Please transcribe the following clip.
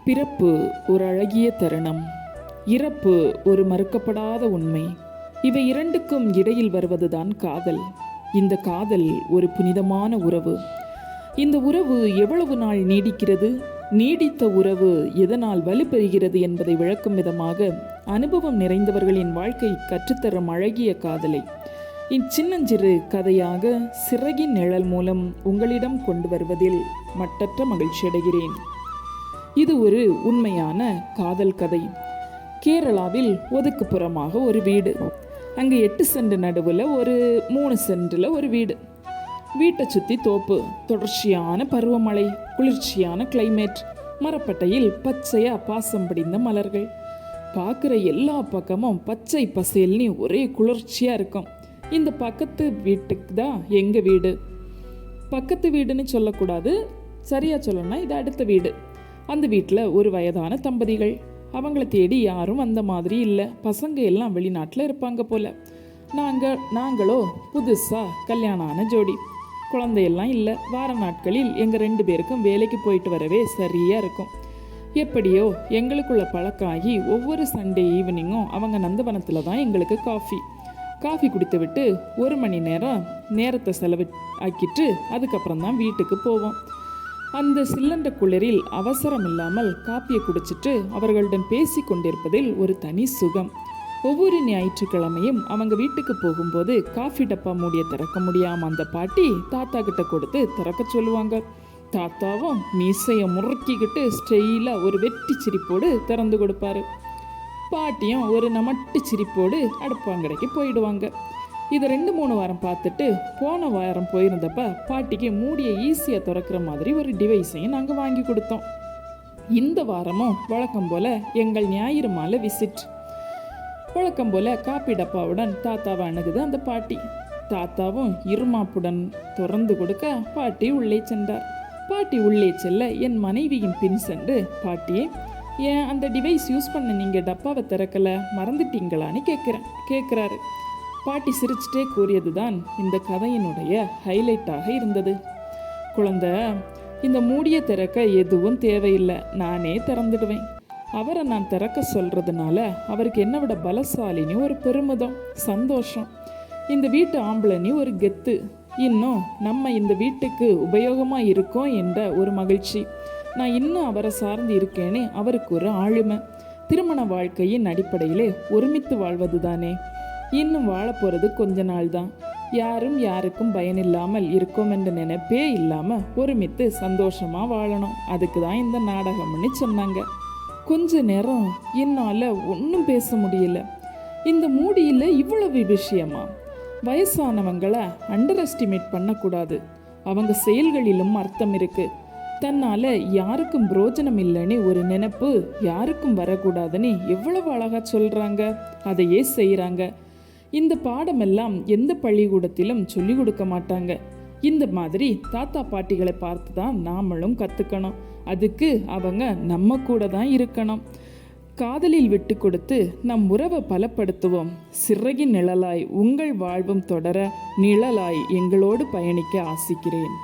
பிறப்பு ஒரு அழகிய தருணம், இறப்பு ஒரு மறுக்கப்படாத உண்மை. இவை இரண்டுக்கும் இடையில் வருவதுதான் காதல். இந்த காதல் ஒரு புனிதமான உறவு. இந்த உறவு எவ்வளவு நாள் நீடிக்கிறது, நீடித்த உறவு எதனால் வலுப்பெறுகிறது என்பதை விளக்கும் விதமாக அனுபவம் நிறைந்தவர்களின் வாழ்க்கை கற்றுத்தரும் அழகிய காதலை இச்சின்னஞ்சிறு கதையாக சிறகின் நிழல் மூலம் உங்களிடம் கொண்டு வருவதில் மட்டற்ற மகிழ்ச்சி அடைகிறேன். இது ஒரு உண்மையான காதல் கதை. கேரளாவில் ஒதுக்குப்புறமாக ஒரு வீடு. அங்கே 8 சென்ட் நடுவில் ஒரு 3 சென்டில் ஒரு வீடு. வீட்டை சுற்றி தோப்பு, தொடர்ச்சியான பருவமழை, குளிர்ச்சியான கிளைமேட், மரப்பட்டையில் பச்சையாக பாசம் படிந்த மலர்கள். பார்க்குற எல்லா பக்கமும் பச்சை பசேல்னு ஒரே குளிர்ச்சியாக இருக்கும். இந்த பக்கத்து வீட்டுக்கு தான் எங்கள் வீடு. பக்கத்து வீடுன்னு சொல்லக்கூடாது, சரியாக சொல்லணும்னா இது அடுத்த வீடு. அந்த வீட்டில் ஒரு வயதான தம்பதிகள். அவங்கள தேடி யாரும் அந்த மாதிரி இல்லை. பசங்க எல்லாம் வெளிநாட்டில் இருப்பாங்க போல். நாங்களோ புதுசாக கல்யாணம் ஆன ஜோடி. குழந்தையெல்லாம் இல்லை. வார நாட்களில் எங்கள் 2 பேருக்கும் வேலைக்கு போயிட்டு வரவே சரியாக இருக்கும். எப்படியோ எங்களுக்குள்ள பழக்கம் ஆகி ஒவ்வொரு சண்டே ஈவினிங்கும் அவங்க நந்தவனத்தில் தான் எங்களுக்கு காஃபி குடித்து விட்டு 1 மணி நேரத்தை செலவு ஆக்கிட்டு அதுக்கப்புறம் தான் வீட்டுக்கு போவோம். அந்த சில்லண்ட குளிரில் அவசரம் இல்லாமல் காப்பியை குடிச்சிட்டு அவர்களுடன் பேசி கொண்டிருப்பதில் ஒரு தனி சுகம். ஒவ்வொரு ஞாயிற்றுக்கிழமையும் அவங்க வீட்டுக்கு போகும்போது காஃபி டப்பா மூடிய திறக்க முடியாமல் அந்த பாட்டி தாத்தா கிட்ட கொடுத்து திறக்க சொல்லுவாங்க. தாத்தாவும் மீசையை முறுக்கிக்கிட்டு ஸ்டெயிலாக ஒரு வெட்டி சிரிப்போடு திறந்து கொடுப்பாரு. பாட்டியும் ஒரு நமட்டு சிரிப்போடு அடுப்பாங்கடைக்கு போயிடுவாங்க. இதை 2-3 வாரம் பார்த்துட்டு போன வாரம் போயிருந்தப்ப பாட்டிக்கு மூடியை ஈஸியாக திறக்கிற மாதிரி ஒரு டிவைஸையும் நாங்கள் வாங்கி கொடுத்தோம். இந்த வாரமும் வழக்கம் போல் எங்கள் ஞாயிறு மாலை விசிட். வழக்கம் போல் காப்பி டப்பாவுடன் தாத்தாவை அணுகுது அந்த பாட்டி. தாத்தாவும் இருமாப்புடன் திறந்து கொடுக்க பாட்டி உள்ளே சென்றார். பாட்டி உள்ளே செல்ல என் மனைவியின் பின் சென்று, பாட்டியே, ஏன் அந்த டிவைஸ் யூஸ் பண்ண நீங்கள் டப்பாவை திறக்கலை, மறந்துட்டீங்களான்னு கேட்குறாரு. பாட்டி சிரிச்சிட்டே கூறியது தான் இந்த கதையினுடைய ஹைலைட்டாக இருந்தது. குழந்தை, இந்த மூடியை திறக்க எதுவும் தேவையில்லை, நானே திறந்துடுவேன். அவரை நான் திறக்க சொல்கிறதுனால அவருக்கு என்னை விட பலசாலினி ஒரு பெருமிதம், சந்தோஷம். இந்த வீட்டு ஆம்பளனி ஒரு கெத்து, இன்னும் நம்ம இந்த வீட்டுக்கு உபயோகமாக இருக்கோம் என்ற ஒரு மகிழ்ச்சி. நான் இன்னும் அவரை சார்ந்து இருக்கேன்னு அவருக்கு ஒரு ஆளுமை. திருமண வாழ்க்கையின் அடிப்படையிலே ஒருமித்து வாழ்வது தானே. இன்னும் வாழ போகிறது கொஞ்ச நாள் தான். யாரும் யாருக்கும் பயனில்லாமல் இருக்கோம் என்ற நினைப்பே இல்லாமல் ஒருமித்து சந்தோஷமாக வாழணும். அதுக்கு தான் இந்த நாடகம்னு சொன்னாங்க. கொஞ்ச நேரம் என்னால் ஒன்றும் பேச முடியல. இந்த மூடியில் இவ்வளவு விஷயமா? வயசானவங்களை அண்டர் எஸ்டிமேட் பண்ணக்கூடாது. அவங்க செயல்களிலும் அர்த்தம் இருக்குது. தன்னால் யாருக்கும் பிரோஜனம் இல்லைன்னு ஒரு நினைப்பு யாருக்கும் வரக்கூடாதுன்னு எவ்வளவு அழகாக சொல்கிறாங்க, அதையே செய்கிறாங்க. இந்த பாடமெல்லாம் எந்த பள்ளிக்கூடத்திலும் சொல்லி கொடுக்க மாட்டாங்க. இந்த மாதிரி தாத்தா பாட்டிகளை பார்த்து தான் நாமளும் கற்றுக்கணும். அதுக்கு அவங்க நம்ம கூட தான் இருக்கணும். காதலில் விட்டு கொடுத்து நம் உறவை பலப்படுத்துவோம். சிறகின் நிழலாய் உங்கள் வாழ்வும் தொடர நிழலாய் எங்களோடு பயணிக்க ஆசிக்கிறேன்.